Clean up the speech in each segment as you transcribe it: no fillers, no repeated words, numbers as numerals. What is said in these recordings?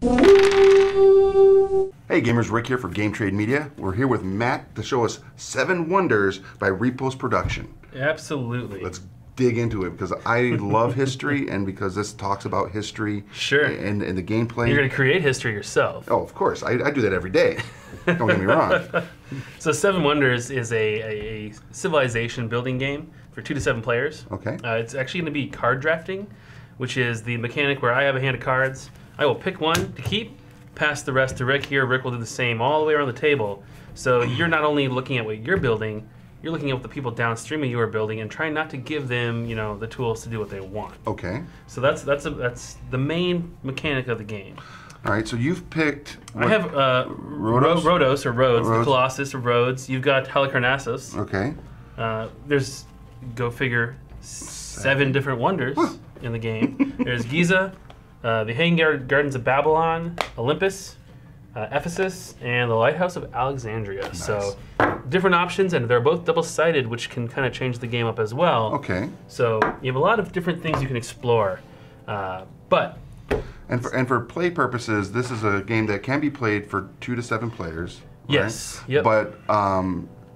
Hey gamers, Rick here for Game Trade Media. We're here with Matt to show us 7 Wonders by Repos Production. Absolutely. Let's dig into it because I love history and because this talks about history and the gameplay. You're going to create history yourself. Oh, of course. I do that every day. Don't get me wrong. So 7 Wonders is a civilization building game for 2 to 7 players. Okay. It's actually going to be card drafting, which is the mechanic where I have a hand of cards. I will pick one to keep, pass the rest to Rick here. Rick will do the same all the way around the table. So you're not only looking at what you're building, you're looking at what the people downstream of you are building and trying not to give them, you know, the tools to do what they want. Okay. So that's the main mechanic of the game. All right, so you've picked... I have Rhodos, or Rhodes, the Colossus or Rhodes. You've got Halicarnassus. Okay. There's, go figure, 7 different wonders in the game. There's Giza, the Hanging Gardens of Babylon, Olympus, Ephesus, and the Lighthouse of Alexandria. Nice. So different options, and they're both double-sided, which can kind of change the game up as well. Okay. So you have a lot of different things you can explore, but... And for play purposes, this is a game that can be played for 2 to 7 players. Right? Yes. Yep. But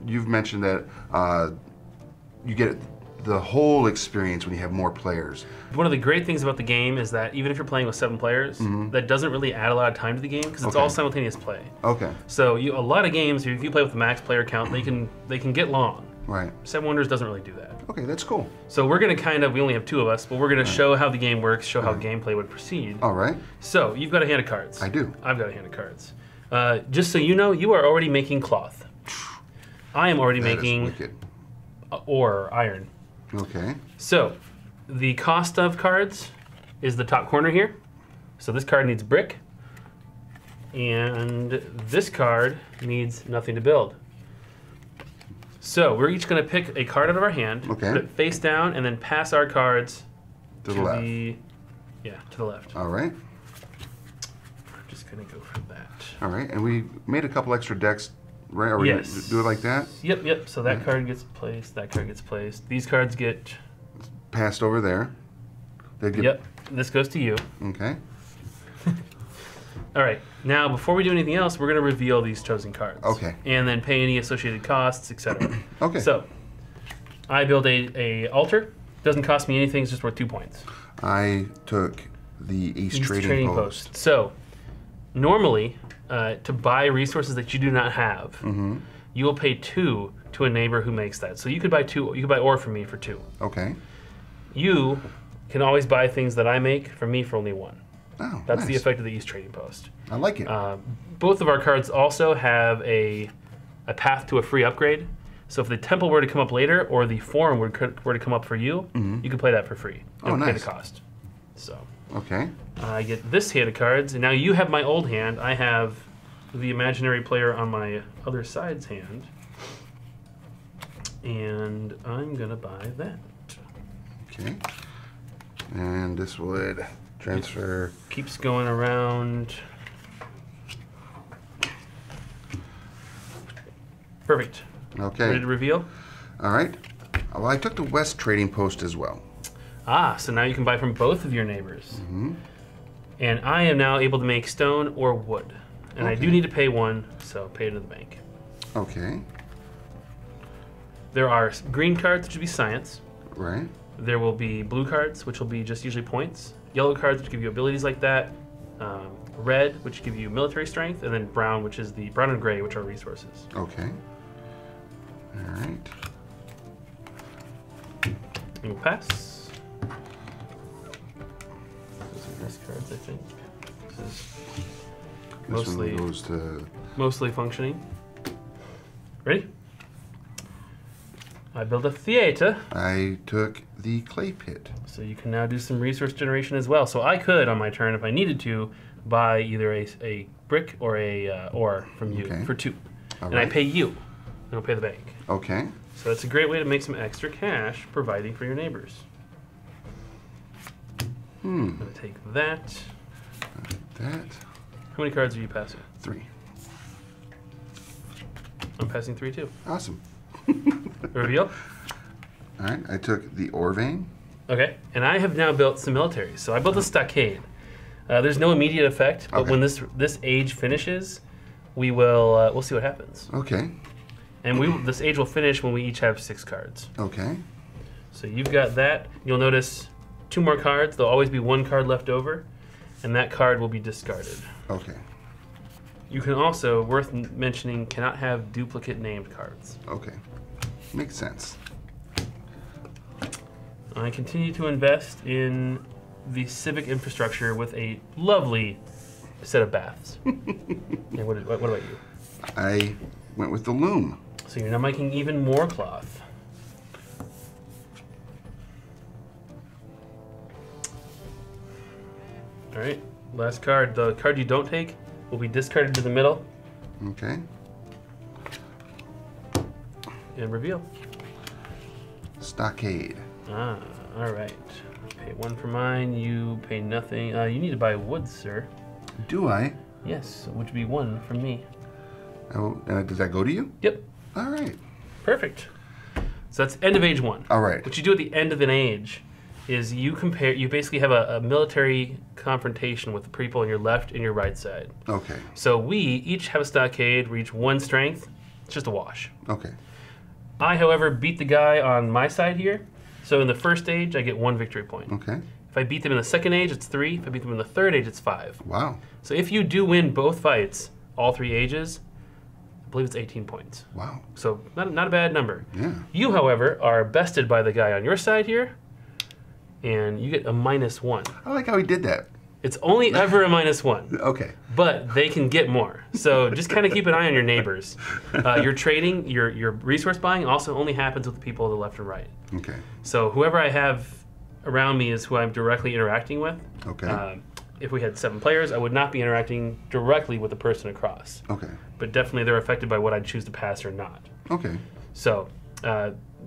you've mentioned that you get the whole experience when you have more players. One of the great things about the game is that even if you're playing with 7 players, that doesn't really add a lot of time to the game because it's all simultaneous play. Okay. So a lot of games, if you play with the max player count, they can get long. Right. 7 Wonders doesn't really do that. Okay, that's cool. So we're going to we only have 2 of us, but we're going to show how the game works, show how gameplay would proceed. All right. So you've got a hand of cards. I do. I've got a hand of cards. Just so you know, you are already making cloth. I am already making ore or iron. Okay. So the cost of cards is the top corner here. So this card needs brick, and this card needs nothing to build. So we're each going to pick a card out of our hand, put it face down, and then pass our cards to the left. To the left. All right. I'm just going to go for that. All right, and we made a couple extra decks, right? Are we going to do it like that? Yep, yep. So that card gets placed, that card gets placed. These cards get... passed over there. Yep, this goes to you. Okay. All right, now before we do anything else, we're going to reveal these chosen cards. Okay. And then pay any associated costs, etc. Okay. So, I build a altar. Doesn't cost me anything, it's just worth 2 points. I took the East Trading Post. So, normally, to buy resources that you do not have, you will pay 2 to a neighbor who makes that. So you could buy 2, you could buy ore from me for 2. Okay. You can always buy things that I make from me for only 1. Oh, that's the effect of the East Trading Post. I like it. Both of our cards also have a path to a free upgrade. So if the temple were to come up later, or the forum were to come up for you, you can play that for free. Don't pay the cost. So I get this hand of cards, and now you have my old hand. I have the imaginary player on my other side's hand, and I'm gonna buy that. Okay. And this would transfer. It keeps going around. Perfect. Okay. Ready to reveal? All right. Well, I took the West Trading Post as well. Ah, so now you can buy from both of your neighbors. And I am now able to make stone or wood. And I do need to pay 1, so pay it to the bank. Okay. There are green cards, which would be science. Right. There will be blue cards, which will be just usually points. Yellow cards, which give you abilities like that. Red, which give you military strength. And then brown, which is the brown and gray, which are resources. Okay. All right. And we'll pass. Those are nice cards, I think. This is mostly functioning. Ready? I built a theater. I took the clay pit. So you can now do some resource generation as well. So I could, on my turn, if I needed to, buy either a brick or a ore from you for 2. And I pay you, and I'll pay the bank. Okay. So that's a great way to make some extra cash, providing for your neighbors. I'm gonna take that. That. How many cards are you passing? 3. I'm passing 3 too. Awesome. Reveal? All right, I took the ore vein. Okay, and I have now built some militaries. So I built a stockade. There's no immediate effect, but Okay. when this age finishes, we'll see what happens. Okay. And this age will finish when we each have 6 cards. Okay. So you've got that. You'll notice 2 more cards. There'll always be 1 card left over, and that card will be discarded. Okay. You can also, worth mentioning, cannot have duplicate named cards. Okay. Makes sense. I continue to invest in the civic infrastructure with a lovely set of baths. And what about you? I went with the loom. So you're now making even more cloth. All right, last card. The card you don't take will be discarded to the middle Okay. and reveal. Stockade. Ah, all right. Pay 1 for mine. You pay nothing. You need to buy wood, sir. Do I? Yes, which would be 1 from me. Oh, does that go to you? Yep. All right. Perfect. So that's end of age 1. All right. What you do at the end of an age is you basically have a military confrontation with the people on your left and your right side. Okay. So we each have a stockade, we each 1 strength. It's just a wash. Okay. I, however, beat the guy on my side here. So in the first age, I get 1 victory point. Okay. If I beat them in the second age, it's 3. If I beat them in the third age, it's 5. Wow. So if you do win both fights, all 3 ages, I believe it's 18 points. Wow. So not a bad number. Yeah. You, however, are bested by the guy on your side here, and you get a -1. I like how he did that. It's only ever a -1, Okay. but they can get more. So just kind of keep an eye on your neighbors. Your trading, your resource buying also only happens with the people to the left and right. Okay. So whoever I have around me is who I'm directly interacting with. Okay. If we had 7 players, I would not be interacting directly with the person across. Okay. But definitely they're affected by what I choose to pass or not. Okay. So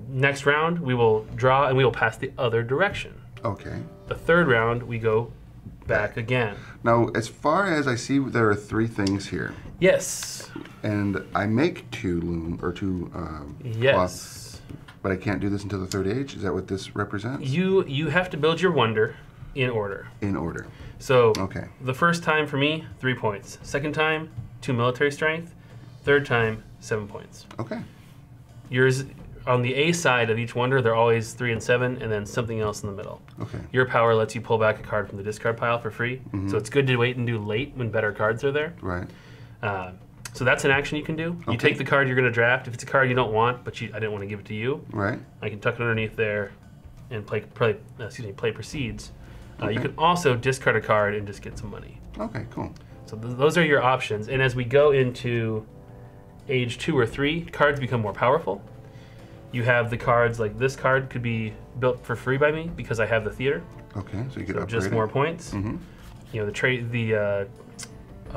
next round, we will draw and we will pass the other direction. Okay. The third round, we go back again. Now, as far as I see, there are 3 things here, Yes. and I make 2 loom or 2 Yes. cloth, but I can't do this until the 3rd age. Is that what this represents? You have to build your wonder in order. In order. So Okay. the first time for me, 3 points. Second time, 2 military strength. Third time, 7 points. Okay. Yours, on the A side of each wonder, they're always 3 and 7, and then something else in the middle. Okay. Your power lets you pull back a card from the discard pile for free. So it's good to wait and do late when better cards are there. Right. So that's an action you can do. You Okay. take the card you're going to draft. If it's a card you don't want, but I didn't want to give it to you, Right. I can tuck it underneath there and play proceeds. You Okay. can also discard a card and just get some money. Okay. Cool. So those are your options. And as we go into age 2 or 3, cards become more powerful. You have the cards like this card could be built for free by me because I have the theater. Okay. So you could So upgrade just it. more points. Mm-hmm. You know,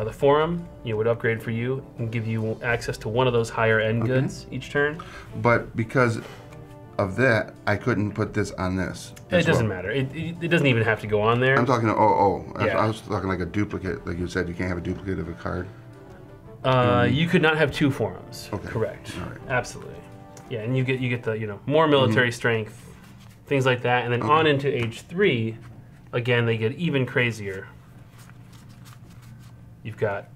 the forum would upgrade for you and give you access to one of those higher end Okay. goods each turn. But because of that, I couldn't put this on this. It as doesn't well. matter. It doesn't even have to go on there. I'm talking. Yeah. I was talking like a duplicate. Like you said, you can't have a duplicate of a card. You could not have 2 forums. Okay. Correct. All right. Absolutely. Yeah, and you get the more military strength, things like that, and then on into age 3, again they get even crazier. You've got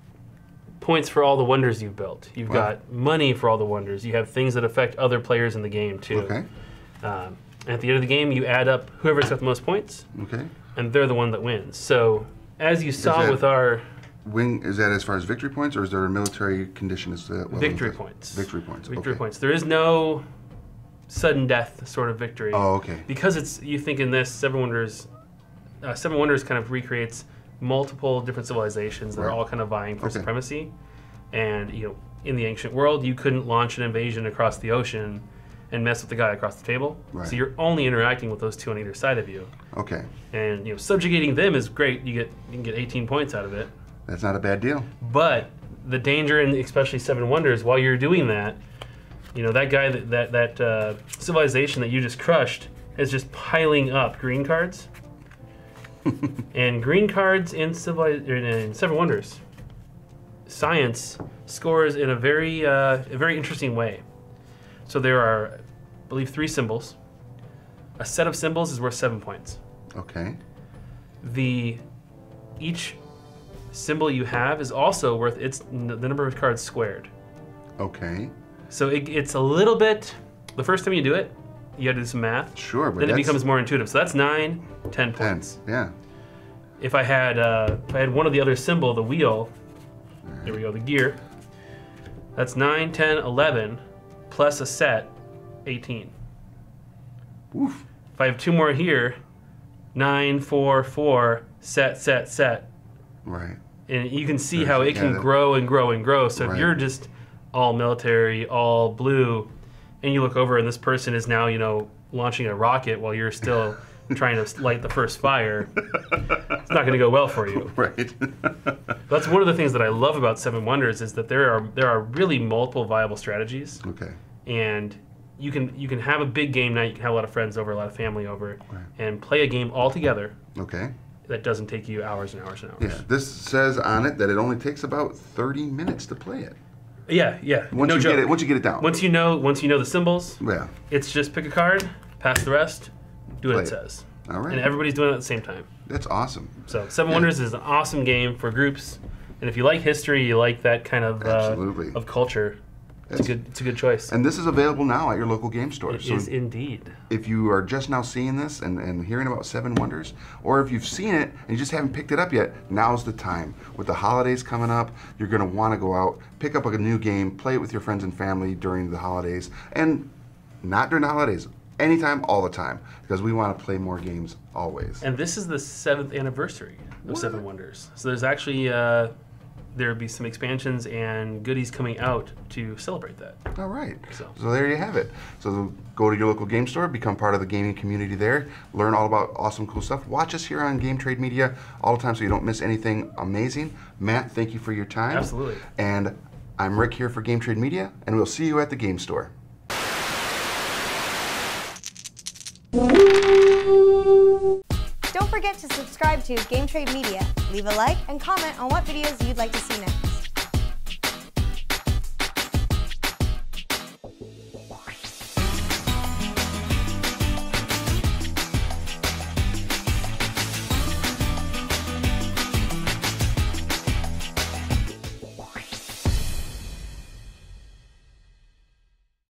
points for all the wonders you've built. You've Wow. got money for all the wonders. You have things that affect other players in the game too. Okay. At the end of the game, you add up whoever's got the most points, Okay. and they're the one that wins. So as you saw that- with our Is that as far as victory points, or is there a military condition as to that? victory points. Victory points. Victory Okay. points. There is no sudden death sort of victory. Oh, okay. Because you think in this, Seven Wonders kind of recreates multiple different civilizations that are Right. all kind of vying for Okay. supremacy. And, in the ancient world, you couldn't launch an invasion across the ocean and mess with the guy across the table. Right. So you're only interacting with those 2 on either side of you. Okay. And, subjugating them is great. You can get 18 points out of it. That's not a bad deal. But the danger in especially Seven Wonders, while you're doing that, that guy, that civilization that you just crushed is just piling up green cards. And green cards in Seven Wonders, science scores in a very interesting way. So there are, I believe, 3 symbols. A set of symbols is worth 7 points. Okay. The each symbol you have is also worth the number of cards squared. Okay. So it's a little bit, the first time you do it, you gotta do some math. Sure, but then it becomes more intuitive. So that's 9, 10 points. Yeah. If I had one of the other symbol, the wheel, there we go, the gear, that's 9, 10, 11, plus a set, 18. Oof. If I have 2 more here, 9, 4, 4, set. Right. And you can see how it can grow and grow and grow. So if you're just all military, all blue, and you look over and this person is now, launching a rocket while you're still trying to light the first fire, it's not going to go well for you. Right. That's one of the things that I love about Seven Wonders is that there are really multiple viable strategies. Okay. And you can have a big game night, you can have a lot of friends over, a lot of family over, and play a game all together. Okay. That doesn't take you hours and hours and hours. Yeah. This says on it that it only takes about 30 minutes to play it. Yeah. Once you get it down. Once you know the symbols. Yeah. It's just pick a card, pass the rest, do what Play it it. says. All right. And everybody's doing it at the same time. That's awesome. So Seven Wonders is an awesome game for groups, and if you like history, you like that kind of of culture. It's a good choice. And this is available now at your local game store. It is indeed. If you are just now seeing this and hearing about Seven Wonders, or if you've seen it and you just haven't picked it up yet, now's the time. With the holidays coming up, you're going to want to go out, pick up a new game, play it with your friends and family during the holidays, and not during the holidays, anytime, all the time, because we want to play more games always. And this is the 7th anniversary of Seven Wonders. So there's actually there'll be some expansions and goodies coming out to celebrate that. All right. So there you have it. So go to your local game store, become part of the gaming community there, learn all about awesome, cool stuff. Watch us here on Game Trade Media all the time so you don't miss anything amazing. Matt, thank you for your time. Absolutely. And I'm Rick here for Game Trade Media, and we'll see you at the game store. Don't forget to subscribe to Game Trade Media. Leave a like and comment on what videos you'd like to see next.